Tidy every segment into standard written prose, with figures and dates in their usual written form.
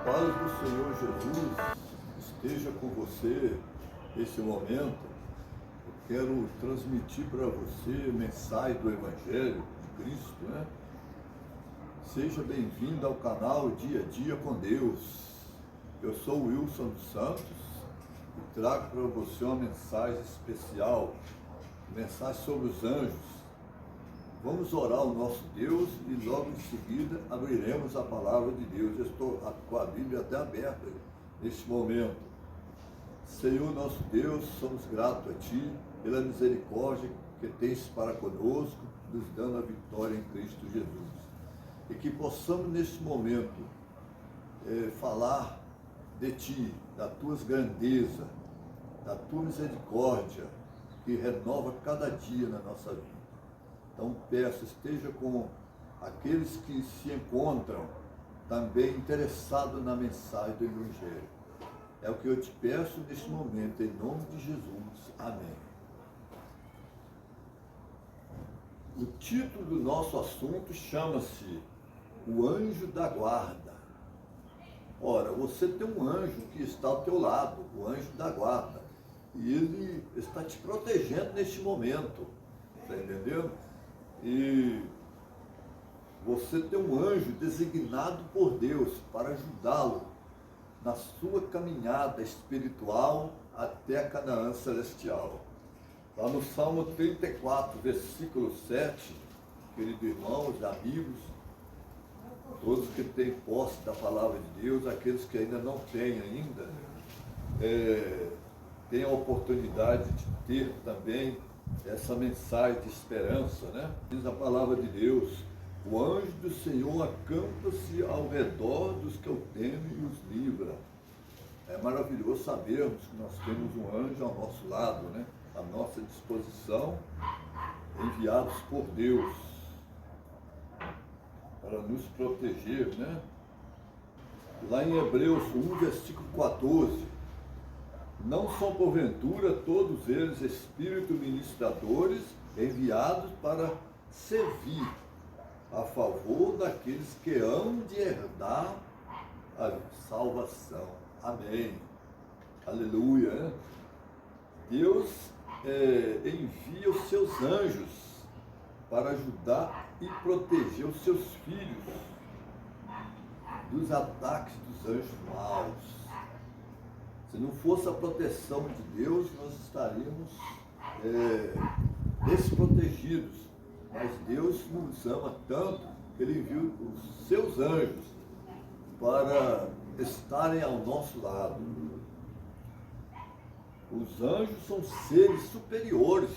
paz do Senhor Jesus esteja com você nesse momento. Eu quero transmitir para você a mensagem do Evangelho de Cristo, né? Seja bem-vindo ao canal Dia a Dia com Deus. Eu sou o Wilson dos Santos e trago para você uma mensagem especial, mensagem sobre os anjos. Vamos orar ao nosso Deus e logo em seguida abriremos a palavra de Deus. Eu estou com a Bíblia até aberta neste momento. Senhor nosso Deus, somos gratos a Ti pela misericórdia que tens para conosco, nos dando a vitória em Cristo Jesus. E que possamos neste momento falar de Ti, das Tuas grandezas, da Tua misericórdia, que renova cada dia na nossa vida. Então peço, esteja com aqueles que se encontram também interessados na mensagem do Evangelho. É o que eu te peço neste momento, em nome de Jesus. Amém. O título do nosso assunto chama-se O Anjo da Guarda. Ora, você tem um anjo que está ao teu lado, o anjo da guarda, e ele está te protegendo neste momento, está entendendo? E você tem um anjo designado por Deus para ajudá-lo na sua caminhada espiritual até a Canaã celestial. Lá no Salmo 34, versículo 7, queridos irmãos, amigos, todos que têm posse da palavra de Deus, aqueles que ainda não têm ainda, têm a oportunidade de ter também essa mensagem de esperança, né? Diz a palavra de Deus: o anjo do Senhor acampa-se ao redor dos que o temem e os livra. É maravilhoso sabermos que nós temos um anjo ao nosso lado, né? À nossa disposição, enviados por Deus para nos proteger, né? Lá em Hebreus 1, versículo 14, não são porventura todos eles espíritos ministradores enviados para servir a favor daqueles que hão de herdar a salvação. Amém. Aleluia. Né? Deus envia os seus anjos para ajudar e proteger os seus filhos dos ataques dos anjos maus. Se não fosse a proteção de Deus, nós estaríamos desprotegidos. Mas Deus nos ama tanto que Ele enviou os seus anjos para estarem ao nosso lado. Os anjos são seres superiores,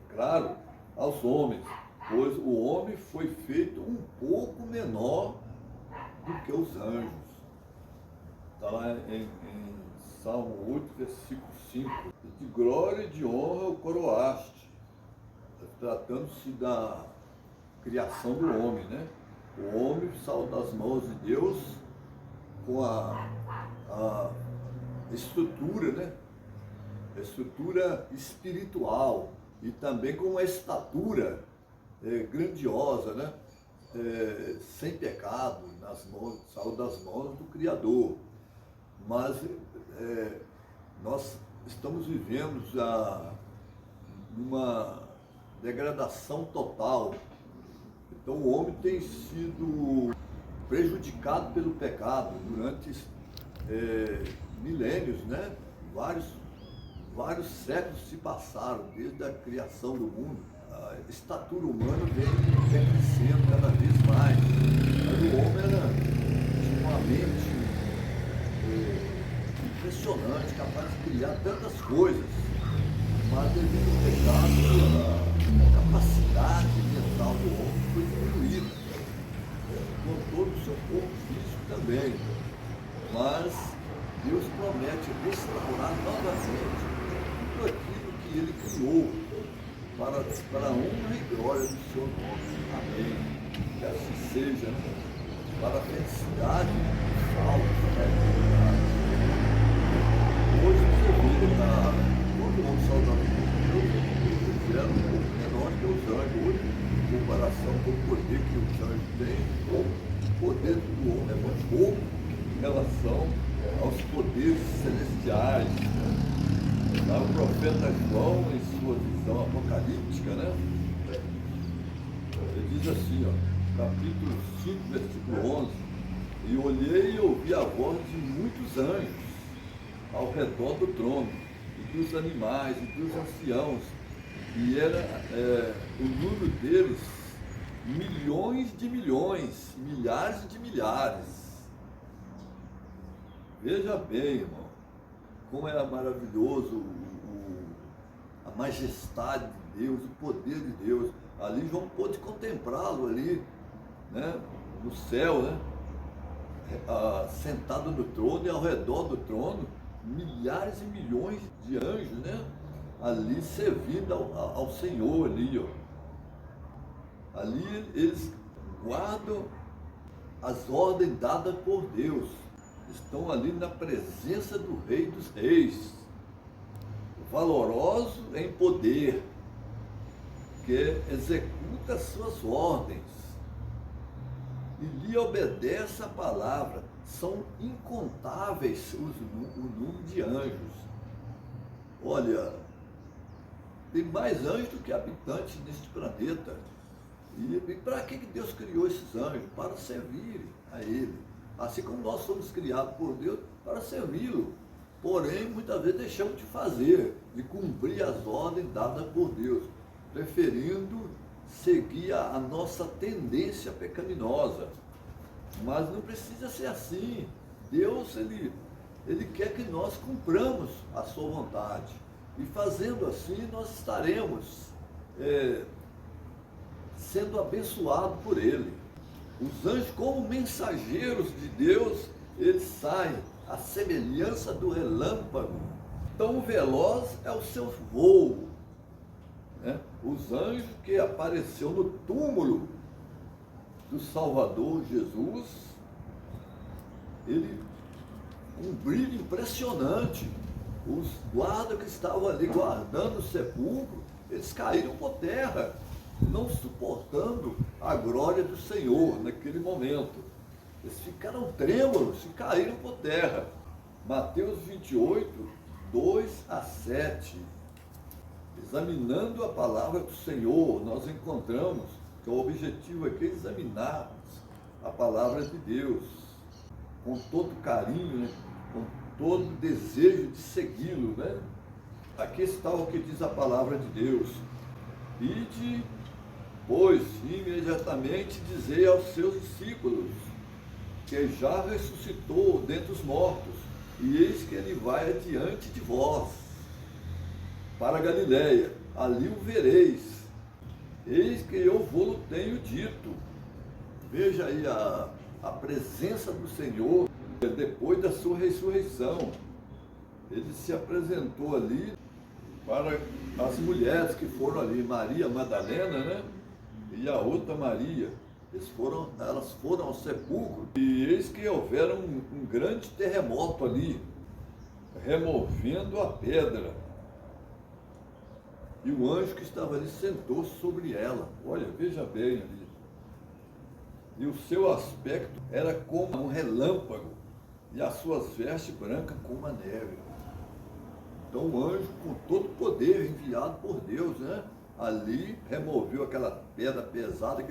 é claro, aos homens, pois o homem foi feito um pouco menor do que os anjos. Está lá em Salmo 8, versículo 5. De glória e de honra o coroaste, tratando-se da criação do homem, né? O homem saiu das mãos de Deus com a estrutura, né? A estrutura espiritual e também com uma estatura grandiosa, né? Sem pecado, saiu das mãos do Criador. Mas nós estamos vivendo já numa degradação total. Então o homem tem sido prejudicado pelo pecado durante milênios, né? Vários séculos se passaram desde a criação do mundo. A estatura humana vem crescendo cada vez mais. Mas o homem tinha uma mente impressionante, capaz de criar tantas coisas, mas devido ao pecado, a capacidade mental do homem foi diminuída, com todo o seu corpo físico também. Mas Deus promete restaurar novamente tudo aquilo que Ele criou para a honra e glória do seu nome. Amém. Que assim seja, para a felicidade dos salvos, né? Hoje você vê todo mundo saudável de Deus, eles eram um pouco menor que os anjos. Hoje, em comparação com o poder que os anjos têm, o poder do homem é muito pouco. em relação aos poderes celestiais. Lá o profeta João, em sua visão apocalíptica, né? Ele diz assim, ó, capítulo 5, versículo 11: e olhei e ouvi a voz de muitos anjos ao redor do trono, e dos animais, e dos anciãos, e era o número deles milhões de milhões, milhares de milhares. Veja bem, irmão, como é maravilhoso a majestade de Deus, o poder de Deus. Ali João pôde contemplá-lo ali, né, no céu, né, sentado no trono, e ao redor do trono milhares e milhões de anjos, né, ali servindo ao Senhor ali, ó. Ali eles guardam as ordens dadas por Deus, estão ali na presença do Rei dos Reis, valoroso em poder, que executa as suas ordens e lhe obedece a palavra. São incontáveis o número de anjos. Olha, tem mais anjos do que habitantes neste planeta. E para que Deus criou esses anjos? Para servir a Ele. Assim como nós somos criados por Deus para servi-lo. Porém, muitas vezes deixamos de fazer, de cumprir as ordens dadas por Deus, preferindo seguir a nossa tendência pecaminosa. Mas não precisa ser assim. Deus, Ele quer que nós cumpramos a sua vontade. E fazendo assim, nós estaremos sendo abençoados por Ele. Os anjos, como mensageiros de Deus, eles saem à semelhança do relâmpago. Tão veloz é o seu voo. Né? Os anjos que apareceu no túmulo do Salvador Jesus, ele, um brilho impressionante. Os guardas que estavam ali guardando o sepulcro, eles caíram por terra, não suportando a glória do Senhor naquele momento. Eles ficaram trêmulos e caíram por terra. Mateus 28, 2-7. Examinando a palavra do Senhor, nós encontramos que o objetivo aqui é examinarmos a palavra de Deus com todo carinho, né? Com todo desejo de segui-lo, né? Aqui está o que diz a palavra de Deus: ide, pois, imediatamente dizei aos seus discípulos que já ressuscitou dentre os mortos, e eis que ele vai adiante de vós para a Galiléia, ali o vereis. Eis que eu vou tenho dito. Veja aí a presença do Senhor depois da sua ressurreição. Ele se apresentou ali para as mulheres que foram ali, Maria Madalena, né? E a outra Maria. Elas foram ao sepulcro, e eis que houveram um grande terremoto ali, removendo a pedra. E o anjo que estava ali sentou sobre ela. Olha, veja bem ali. E o seu aspecto era como um relâmpago, e as suas vestes brancas como a neve. Então o anjo, com todo o poder enviado por Deus, né, ali removeu aquela pedra pesada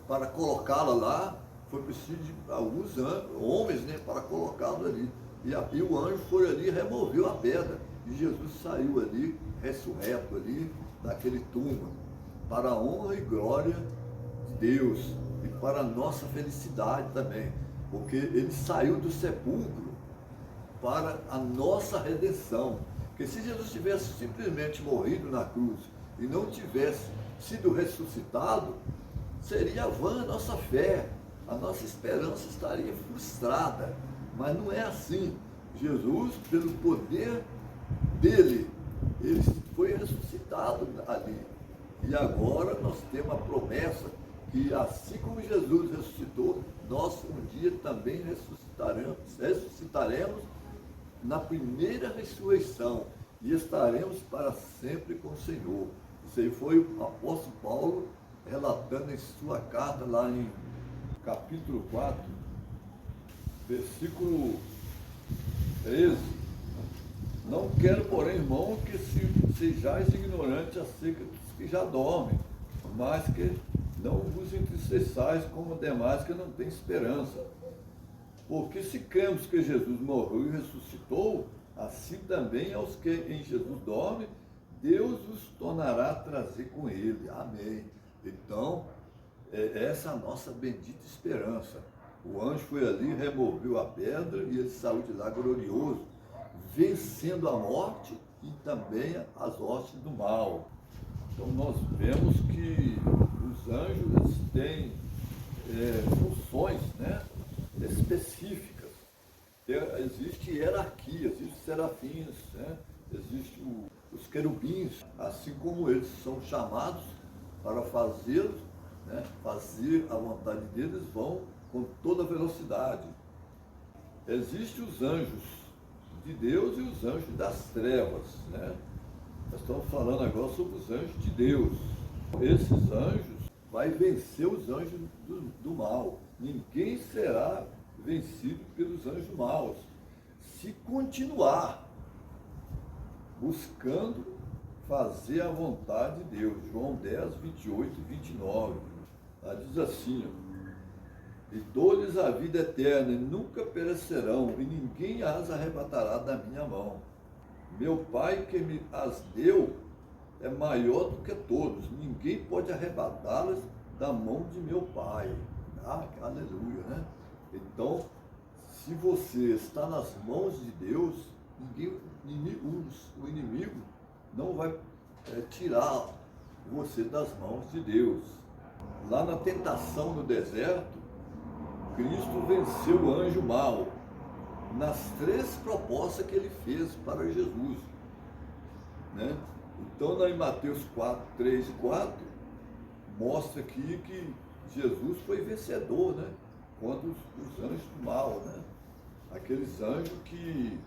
para colocá-la lá, foi preciso de alguns homens, né, para colocá-lo ali. E o anjo foi ali e removeu a pedra. E Jesus saiu ali, ressurreto ali, daquele túmulo, para a honra e glória de Deus e para a nossa felicidade também, porque ele saiu do sepulcro para a nossa redenção. Porque se Jesus tivesse simplesmente morrido na cruz e não tivesse sido ressuscitado, seria vã a nossa fé, a nossa esperança estaria frustrada. Mas não é assim. Jesus, pelo poder dele, ele foi ressuscitado ali. E agora nós temos a promessa que, assim como Jesus ressuscitou, nós um dia também ressuscitaremos na primeira ressurreição e estaremos para sempre com o Senhor. Isso aí foi o apóstolo Paulo relatando em sua carta lá em capítulo 4, versículo 13. Não quero, porém, irmão, que sejais ignorantes acerca dos que já dormem, mas que não vos entristeçais como demais que não têm esperança. Porque se cremos que Jesus morreu e ressuscitou, assim também aos que em Jesus dormem, Deus os tornará a trazer com ele. Amém. Então, essa é a nossa bendita esperança. O anjo foi ali, removeu a pedra e ele saiu de lá glorioso, vencendo a morte e também as hostes do mal. Então nós vemos que os anjos têm funções, né, específicas. Existe hierarquia, existem serafins, né, existem os querubins, assim como eles são chamados para fazê-los, né, fazer a vontade deles, vão com toda velocidade. Existem os anjos de Deus e os anjos das trevas, né? Nós estamos falando agora sobre os anjos de Deus. Esses anjos vai vencer os anjos do mal. Ninguém será vencido pelos anjos maus. Se continuar buscando fazer a vontade de Deus. João 10, 28 e 29. Ela diz assim, e dou-lhes a vida eterna, e nunca perecerão, e ninguém as arrebatará da minha mão. Meu Pai que me as deu é maior do que todos, ninguém pode arrebatá-las da mão de meu Pai. Aleluia, né? Então, se você está nas mãos de Deus, o inimigo não vai tirar você das mãos de Deus. Lá na tentação no deserto, Cristo venceu o anjo mau nas 3 propostas que ele fez para Jesus, né? Então, em Mateus 4, 3 e 4, mostra aqui que Jesus foi vencedor, né, contra os anjos do mal, né? Aqueles anjos que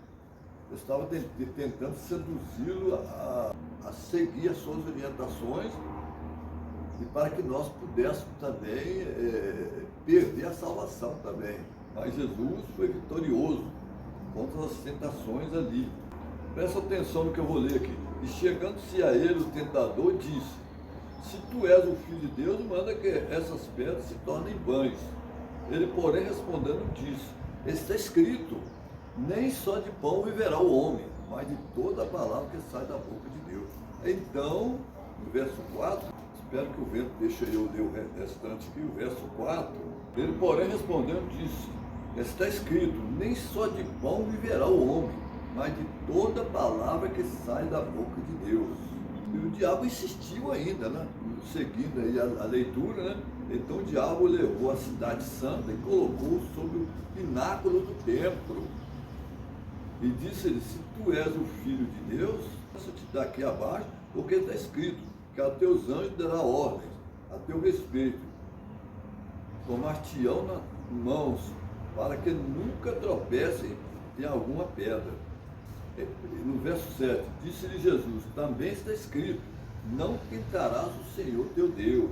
estavam tentando seduzi-lo a seguir as suas orientações e para que nós pudéssemos também perder a salvação também. Mas Jesus foi vitorioso contra as tentações ali. Presta atenção no que eu vou ler aqui. E chegando-se a ele, o tentador disse, se tu és o Filho de Deus, manda que essas pedras se tornem pães. Ele, porém, respondendo, disse, está escrito, nem só de pão viverá o homem, mas de toda a palavra que sai da boca de Deus. Então, no verso 4, espero que o vento deixe eu ler o restante aqui, o verso 4, ele, porém, respondendo, disse, está escrito, nem só de pão viverá o homem, mas de toda palavra que sai da boca de Deus. E o diabo insistiu ainda, né? Seguindo aí a leitura, né? Então o diabo levou a cidade santa e colocou sobre o pináculo do templo. E disse-lhe, se tu és o Filho de Deus, passa-te daqui abaixo, porque está escrito, que a teus anjos dará ordens, a teu respeito, tomar-te-ão nas mãos, para que nunca tropecem em alguma pedra. No verso 7, disse-lhe Jesus, também está escrito, não tentarás o Senhor teu Deus.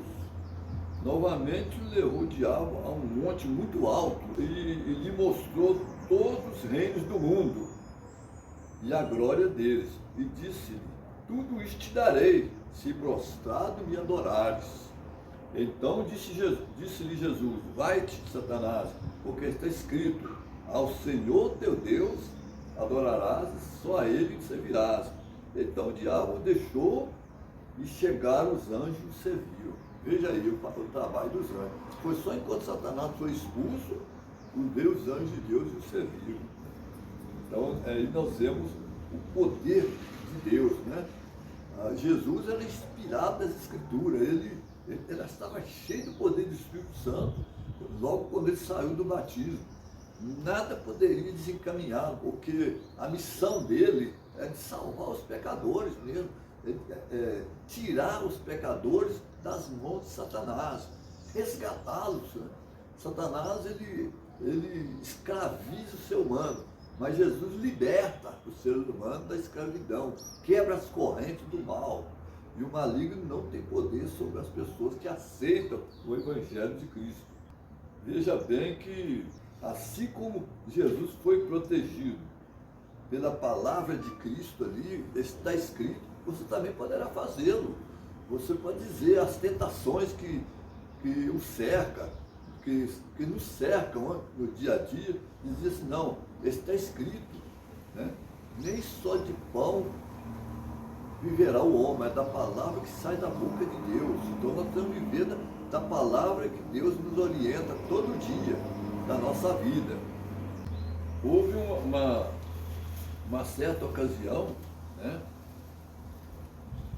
Novamente o levou o diabo a um monte muito alto e lhe mostrou todos os reinos do mundo e a glória deles. E disse-lhe, tudo isto te darei, se prostrado me adorares. Então disse-lhe Jesus, vai-te, Satanás, porque está escrito, ao Senhor teu Deus adorarás e só a ele servirás. Então o diabo deixou e chegaram os anjos e o serviram. Veja aí o trabalho dos anjos. Foi só enquanto Satanás foi expulso, veio os anjos de Deus e o serviram. Então aí nós vemos o poder de Deus, né? Jesus era inspirado das Escrituras, ele estava cheio do poder do Espírito Santo, logo quando ele saiu do batismo. Nada poderia desencaminhá-lo, porque a missão dele é de salvar os pecadores mesmo, tirar os pecadores das mãos de Satanás, resgatá-los. Né? Satanás, ele escraviza o ser humano, mas Jesus liberta o ser humano da escravidão, quebra as correntes do mal. E o maligno não tem poder sobre as pessoas que aceitam o Evangelho de Cristo. Veja bem que, assim como Jesus foi protegido pela palavra de Cristo ali, está escrito, você também poderá fazê-lo. Você pode dizer as tentações que o cerca, que nos cercam no dia a dia, e dizer assim, não, está escrito, né? Nem só de pão viverá o homem, é da palavra que sai da boca de Deus. Então nós temos que viver da palavra que Deus nos orienta todo dia da nossa vida. Houve uma certa ocasião, né?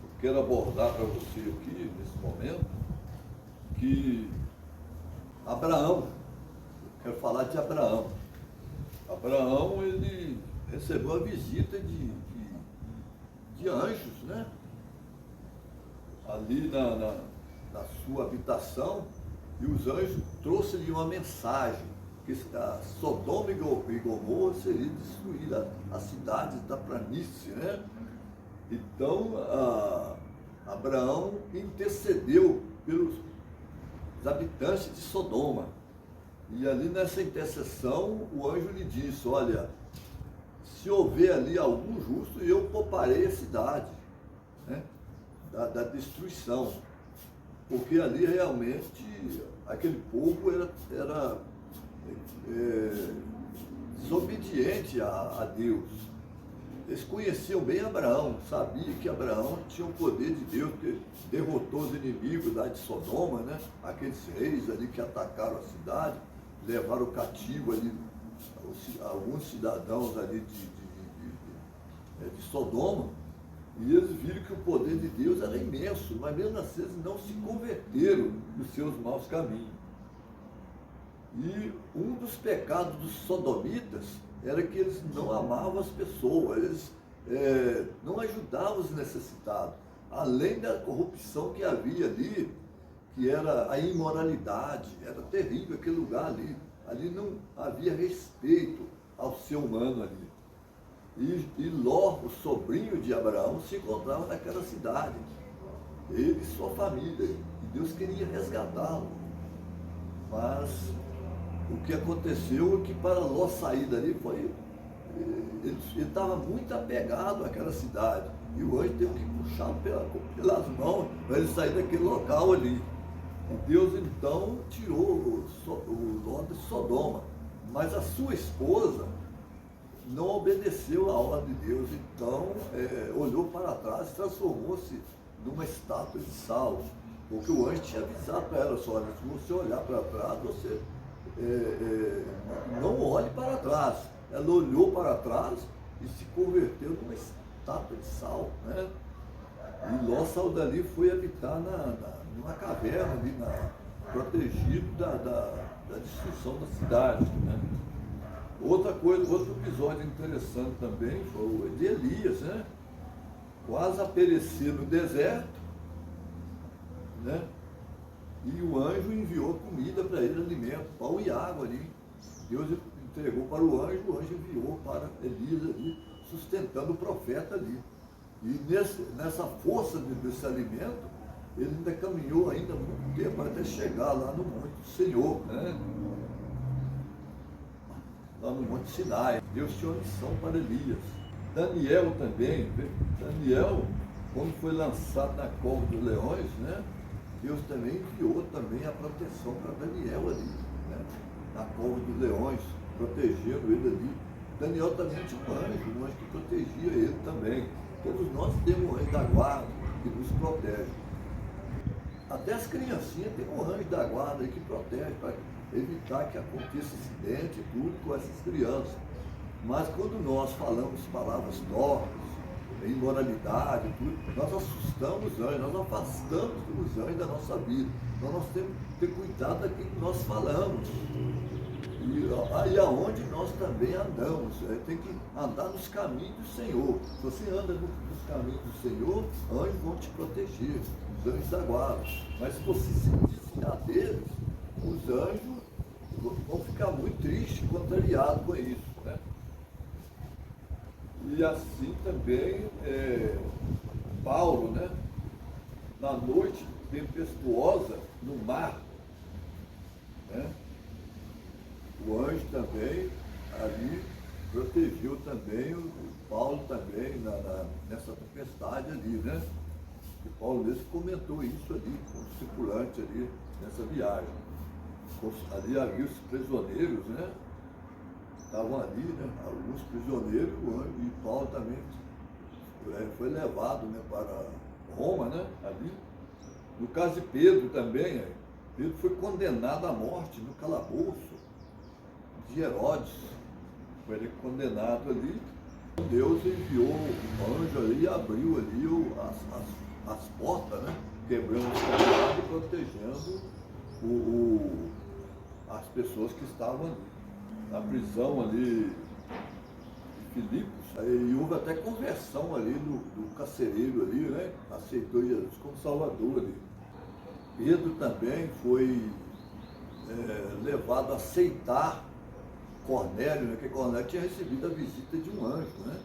Eu quero abordar para você aqui, nesse momento, que Abraão, quero falar de Abraão. Abraão, ele recebeu a visita de anjos, né? Ali na sua habitação, e os anjos trouxeram-lhe uma mensagem, que a Sodoma e Gomorra seria destruída, as cidades da planície, né? Então, Abraão intercedeu pelos habitantes de Sodoma. E ali nessa intercessão, o anjo lhe disse, olha, se houver ali algum justo, eu pouparei a cidade, né, da destruição. Porque ali realmente aquele povo era desobediente a Deus. Eles conheciam bem Abraão, sabiam que Abraão tinha o poder de Deus, que derrotou os inimigos lá de Sodoma, né? Aqueles reis ali que atacaram a cidade, levaram cativo ali alguns cidadãos ali de Sodoma, e eles viram que o poder de Deus era imenso, mas mesmo assim eles não se converteram dos seus maus caminhos. E um dos pecados dos sodomitas era que eles não amavam as pessoas, eles não ajudavam os necessitados, além da corrupção que havia ali, que era a imoralidade, era terrível aquele lugar ali. Ali não havia respeito ao ser humano ali. E Ló, o sobrinho de Abraão, se encontrava naquela cidade. Ele e sua família. E Deus queria resgatá-lo. Mas o que aconteceu é que para Ló sair dali foi... Ele estava muito apegado àquela cidade. E o anjo teve que puxá-lo pelas mãos para ele sair daquele local ali. E Deus então tirou o Ló de Sodoma. Mas a sua esposa não obedeceu a ordem de Deus, então olhou para trás e transformou-se numa estátua de sal. Porque o anjo tinha avisado para ela, só, se você olhar para trás, você não olhe para trás. Ela olhou para trás e se converteu numa estátua de sal, né? E Ló saiu dali e foi habitar numa caverna ali, protegido da destruição da cidade, né? Outra coisa, outro episódio interessante também foi o de Elias, né? Quase a perecer no deserto, né? E o anjo enviou comida para ele, alimento, pão e água ali. Deus entregou para o anjo enviou para Elias ali, sustentando o profeta ali. E nessa força desse alimento, ele ainda caminhou ainda muito tempo até chegar lá no Monte do Senhor, né? Lá no Monte Sinai. Deus tinha uma missão para Elias. Daniel também, Daniel, quando foi lançado na cova dos leões, né? Deus também enviou também a proteção para Daniel ali, né? Na cova dos leões, protegendo ele ali. Daniel também tinha um anjo que protegia ele também. Todos nós temos um anjo da guarda que nos protege. Até as criancinhas têm um anjo da guarda que protege para evitar que aconteça acidente e tudo com essas crianças. Mas quando nós falamos palavras torpes, imoralidade e tudo, nós assustamos os anjos, nós afastamos os anjos da nossa vida. Então nós temos que ter cuidado daquilo que nós falamos. E aonde nós também andamos, tem que andar nos caminhos do Senhor. Se você anda nos caminhos do Senhor, anjos vão te proteger, os anjos da guarda. Mas se você se desviar deles, os anjos vão ficar muito tristes, contrariados com isso, né? E assim também Paulo, né? Na noite tempestuosa no mar, né? comentou isso ali com os tripulantes ali nessa viagem. Ali havia os prisioneiros, né? Estavam ali, né? Alguns prisioneiros, e Paulo também foi levado, né, para Roma, né? Ali. No caso de Pedro também, Pedro foi condenado à morte no calabouço de Herodes. Foi ele condenado ali. Deus enviou o anjo ali e abriu ali as portas, né? Quebrando os telhados e protegendo as pessoas que estavam ali. Na prisão ali de Filipos, e houve até conversão ali do carcereiro ali, né? Aceitou Jesus como Salvador ali. Pedro também foi levado a aceitar Cornélio, né? Que Cornélio tinha recebido a visita de um anjo, né?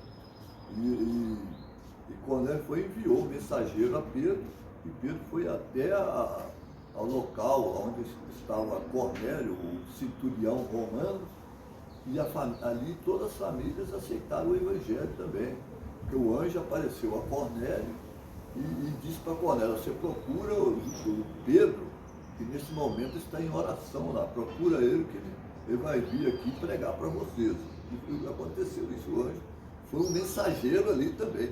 E Cornélio enviou o mensageiro a Pedro, e Pedro foi até ao local onde estava Cornélio, o centurião romano, e ali todas as famílias aceitaram o evangelho também. Porque o anjo apareceu a Cornélio e disse para Cornélio: você procura o Pedro, que nesse momento está em oração lá, procura ele, que ele vai vir aqui pregar para vocês. E aconteceu isso, o anjo foi um mensageiro ali também.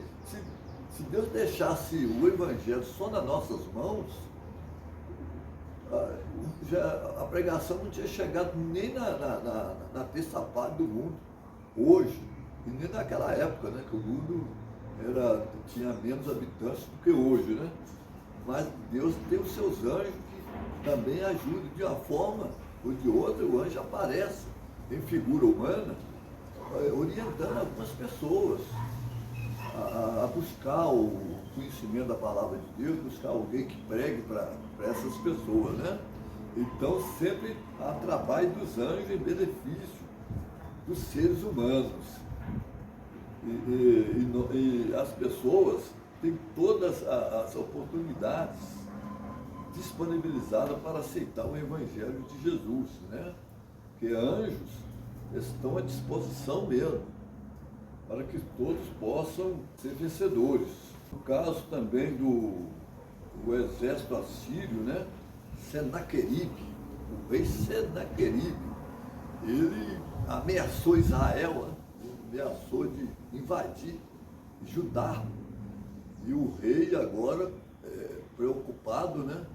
Se Deus deixasse o evangelho só nas nossas mãos, a pregação não tinha chegado nem na terça parte do mundo, hoje, e nem naquela época, né, que o mundo tinha menos habitantes do que hoje, né? Mas Deus tem os seus anjos que também ajudam de uma forma ou de outra. O anjo aparece em figura humana, orientando algumas pessoas a buscar o conhecimento da palavra de Deus, buscar alguém que pregue para essas pessoas, né? Então sempre há trabalho dos anjos em benefício dos seres humanos. E as pessoas têm todas as oportunidades disponibilizadas para aceitar o Evangelho de Jesus, né? Porque anjos estão à disposição mesmo, para que todos possam ser vencedores. No caso também do exército assírio, né? Senaqueribe, o rei Senaqueribe, ele ameaçou Israel, né? Ameaçou de invadir Judá. E o rei agora, preocupado, né?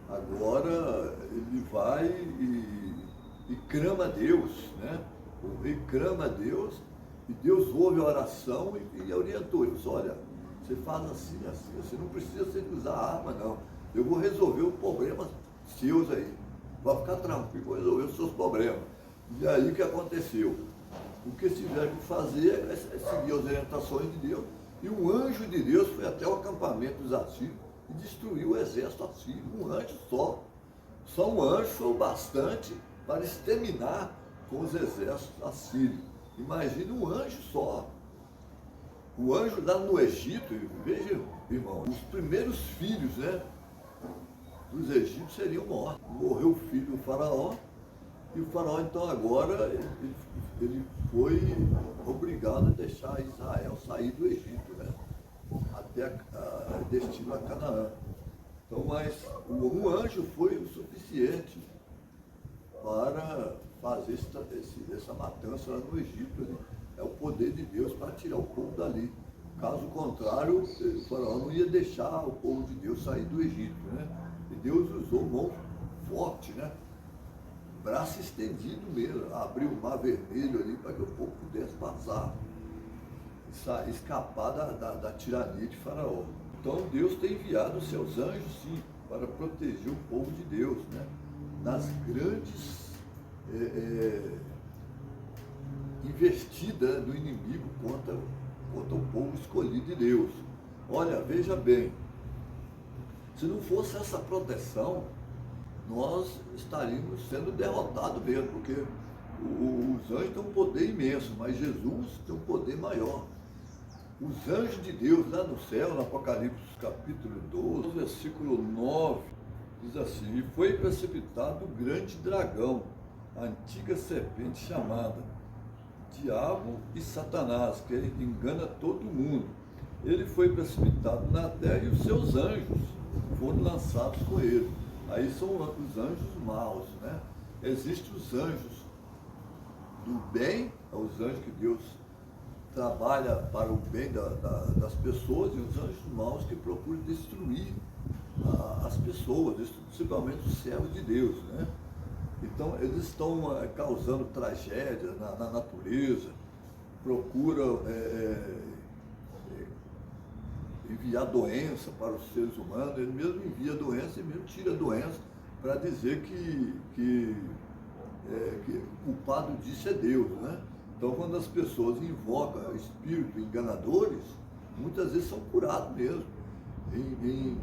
Agora ele vai e clama a Deus, né? O rei clama a Deus, e Deus ouve a oração e orientou. Ele disse: olha, você faz assim, assim, você não precisa usar arma, não. Eu vou resolver os problemas seus aí. Vai ficar tranquilo, vou resolver os seus problemas. E aí o que aconteceu? O que eles tiveram que fazer é seguir as orientações de Deus. E um anjo de Deus foi até o acampamento dos assírios e destruiu o exército assírio. Um anjo só. Só um anjo foi o bastante para exterminar com os exércitos assírios. Imagina um anjo só. O anjo lá no Egito, veja, irmão, os primeiros filhos, né, dos egípcios seriam mortos. Morreu o filho do faraó, e o faraó então agora ele foi obrigado a deixar Israel sair do Egito, né, até destino a Canaã. Então, mas um anjo foi o suficiente para fazer essa matança lá no Egito, né? É o poder de Deus para tirar o povo dali. Caso contrário, o faraó não ia deixar o povo de Deus sair do Egito, né? E Deus usou mão forte, né? Braço estendido mesmo, abriu o mar vermelho ali para que o povo pudesse passar, escapar da tirania de faraó. Então Deus tem enviado os seus anjos, sim, para proteger o povo de Deus, né? Nas grandes investidas do inimigo contra o povo escolhido de Deus. Olha, veja bem, se não fosse essa proteção, nós estaríamos sendo derrotados mesmo, porque os anjos têm um poder imenso, mas Jesus tem um poder maior. Os anjos de Deus lá no céu, no Apocalipse capítulo 12, versículo 9, diz assim: e foi precipitado o grande dragão, a antiga serpente chamada Diabo e Satanás, que engana todo mundo. ele foi precipitado na terra e os seus anjos foram lançados com ele. Aí são os anjos maus, né? Existem os anjos do bem, os anjos que Deus trabalha para o bem das pessoas, e os anjos maus que procuram destruir as pessoas, principalmente os servos de Deus, né? Então, eles estão causando tragédias na natureza, procuram enviar doença para os seres humanos. Ele mesmo envia doença e mesmo tira doença para dizer que o culpado disso é Deus, né? Então, quando as pessoas invocam espíritos enganadores, muitas vezes são curados mesmo, em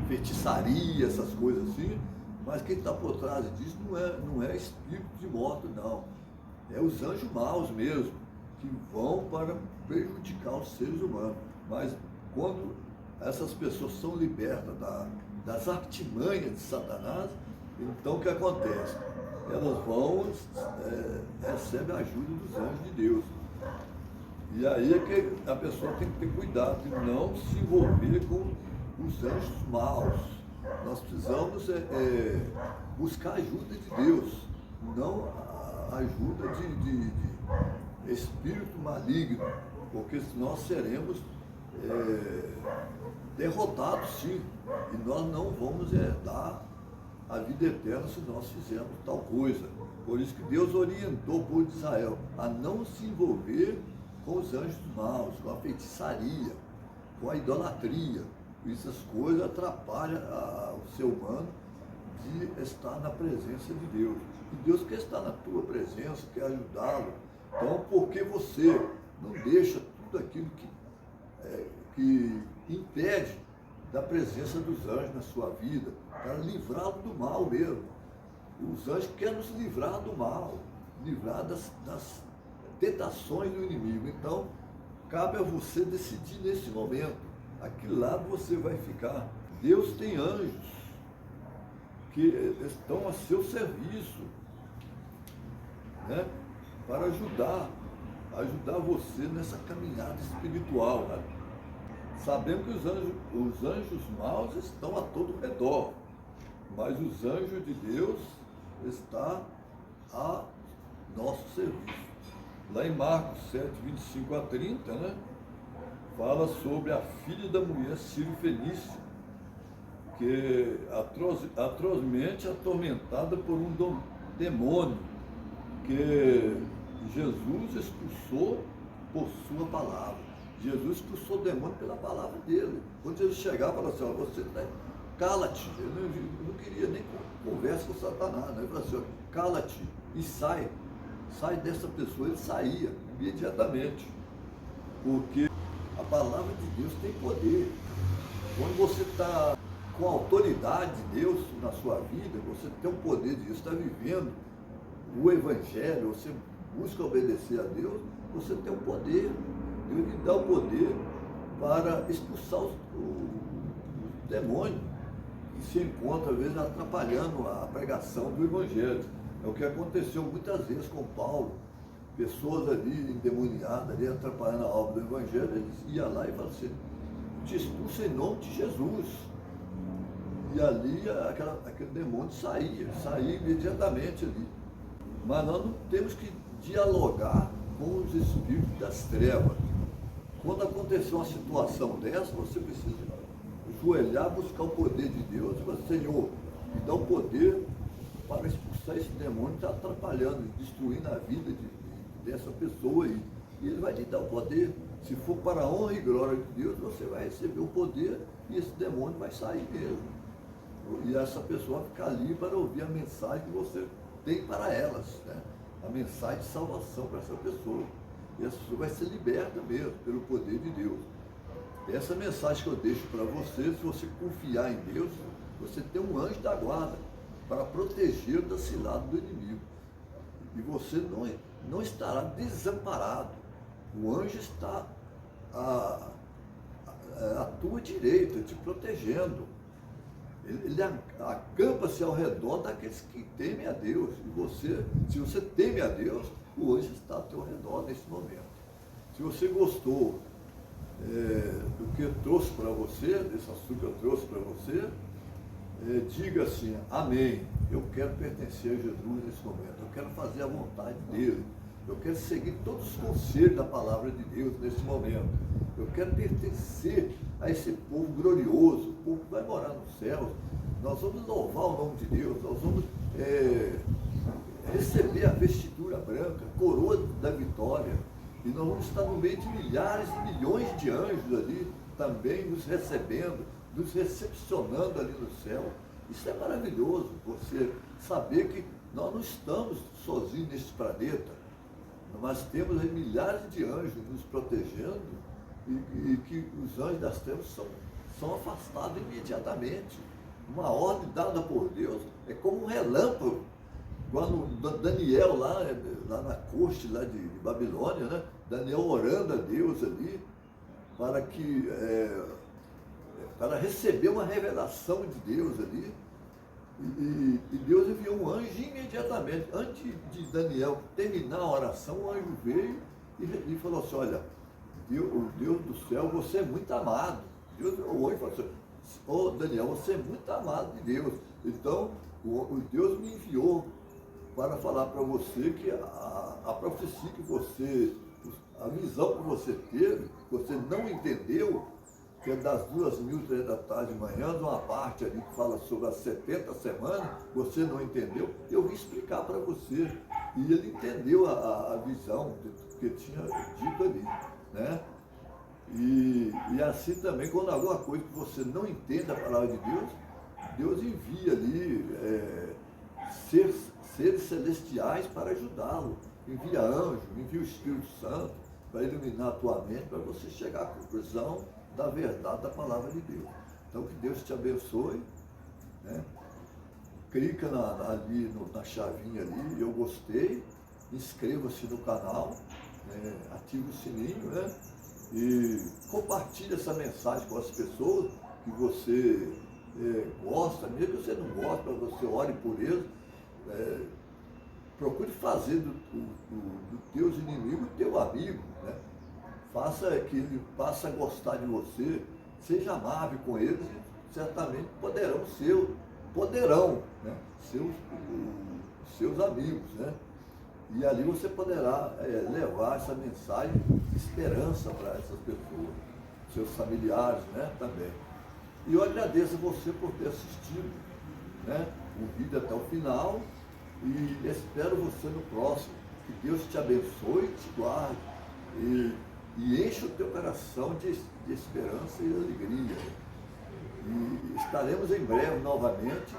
feitiçaria, essas coisas assim, mas quem está por trás disso não é espírito de morto, não. É os anjos maus mesmo, que vão para prejudicar os seres humanos. Mas quando essas pessoas são libertas das artimanhas de Satanás, então o que acontece? Elas vão, recebem a ajuda dos anjos de Deus. E aí é que a pessoa tem que ter cuidado de não se envolver com os anjos maus. Nós precisamos buscar a ajuda de Deus, não a ajuda de espírito maligno, porque nós seremos derrotados, sim, e nós não vamos herdar a vida eterna se nós fizermos tal coisa. Por isso que Deus orientou o povo de Israel a não se envolver com os anjos maus, com a feitiçaria, com a idolatria. Essas coisas atrapalham o ser humano de estar na presença de Deus. E Deus quer estar na tua presença, quer ajudá-lo. Então, porque você não deixa tudo aquilo que impede da presença dos anjos na sua vida, para livrá-lo do mal mesmo. Os anjos querem nos livrar do mal, livrar das tentações do inimigo. Então, cabe a você decidir nesse momento a que lado você vai ficar. Deus tem anjos que estão a seu serviço, né, para ajudar você nessa caminhada espiritual, né? Sabemos que os anjos maus estão a todo redor, mas os anjos de Deus estão a nosso serviço. Lá em Marcos 7, 25 a 30, né, fala sobre a filha da mulher Sírio-Fenícia, que atrozmente atormentada por um demônio que Jesus expulsou por sua palavra. Jesus expulsou o demônio pela palavra dele. Quando Jesus chegava, falava assim: você cala-te. Ele não queria nem conversa com Satanás, né? Ele falou assim: cala-te e sai dessa pessoa. Ele saía imediatamente, porque a palavra de Deus tem poder. Quando você está com a autoridade de Deus na sua vida, você tem o poder de Deus, está vivendo o Evangelho, você busca obedecer a Deus, você tem o poder. Deus lhe dá o poder para expulsar os demônios que se encontram, às vezes, atrapalhando a pregação do Evangelho. É o que aconteceu muitas vezes com Paulo. Pessoas ali endemoniadas, ali atrapalhando a obra do Evangelho, eles iam lá e falavam assim: te expulso em nome de Jesus. E ali aquele demônio saía imediatamente ali. Mas nós não temos que dialogar com os espíritos das trevas. Quando acontecer uma situação dessa, você precisa ajoelhar, buscar o poder de Deus e falar: Senhor, me dá o poder para expulsar esse demônio que está atrapalhando, destruindo a vida dessa pessoa aí. E ele vai lhe dar o poder. Se for para a honra e glória de Deus, você vai receber o poder e esse demônio vai sair mesmo. E essa pessoa vai ficar ali para ouvir a mensagem que você tem para elas, né? A mensagem de salvação para essa pessoa. E essa pessoa vai ser liberta mesmo, pelo poder de Deus. Essa mensagem que eu deixo para você, se você confiar em Deus, você tem um anjo da guarda para proteger da cilada do inimigo. E você não estará desamparado. O anjo está à tua direita, te protegendo. Ele acampa-se ao redor daqueles que temem a Deus. E você, se você teme a Deus, o anjo está ao teu redor nesse momento. Se você gostou do que eu trouxe para você, desse assunto que eu trouxe para você, diga assim, amém, eu quero pertencer a Jesus nesse momento, eu quero fazer a vontade dele, eu quero seguir todos os conselhos da palavra de Deus nesse momento, eu quero pertencer a esse povo glorioso, o povo que vai morar nos céus, nós vamos louvar o nome de Deus, nós vamos receber a vestidura branca, a coroa da vitória, e nós vamos estar no meio de milhares e milhões de anjos ali, também nos recebendo, nos recepcionando ali no céu. Isso é maravilhoso, você saber que nós não estamos sozinhos neste planeta, mas temos aí milhares de anjos nos protegendo e que os anjos das trevas são afastados imediatamente. Uma ordem dada por Deus é como um relâmpago. Quando Daniel lá na corte lá de Babilônia, né? Daniel orando a Deus ali para receber uma revelação de Deus ali, e Deus enviou um anjo imediatamente. Antes de Daniel terminar a oração, o anjo veio e falou assim, olha, o Deus do céu, você é muito amado. O anjo falou assim, ô Daniel, você é muito amado de Deus. Então, o Deus me enviou para falar para você que a profecia que você, a visão que você teve, que você não entendeu, que é das 2:30 da tarde de manhã, uma parte ali que fala sobre as 70 semanas, você não entendeu, eu vim explicar para você. E ele entendeu a visão que tinha dito ali, né? E assim também, quando alguma coisa que você não entende a palavra de Deus, Deus envia ali seres celestiais para ajudá-lo. Envia anjo, envia o Espírito Santo para iluminar a tua mente, para você chegar à conclusão da verdade da palavra de Deus. Então, que Deus te abençoe, né? Clica ali na chavinha ali, eu gostei, inscreva-se no canal, né? Ative o sininho, né? E compartilhe essa mensagem com as pessoas que você gosta, mesmo que você não gosta, você ore por eles. Procure fazer do teu inimigo teu amigo, né? Faça que ele passe a gostar de você, seja amável com eles e certamente poderão né? seus amigos, né? E ali você poderá levar essa mensagem de esperança para essas pessoas, seus familiares, né? Também. E eu agradeço a você por ter assistido, né? O vídeo até o final. E espero você no próximo. Que Deus te abençoe, te guarde e enche o teu coração de esperança e alegria. E estaremos em breve novamente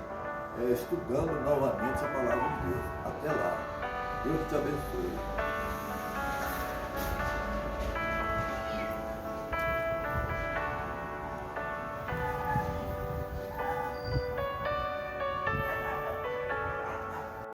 estudando novamente a palavra de Deus. Até lá. Deus te abençoe.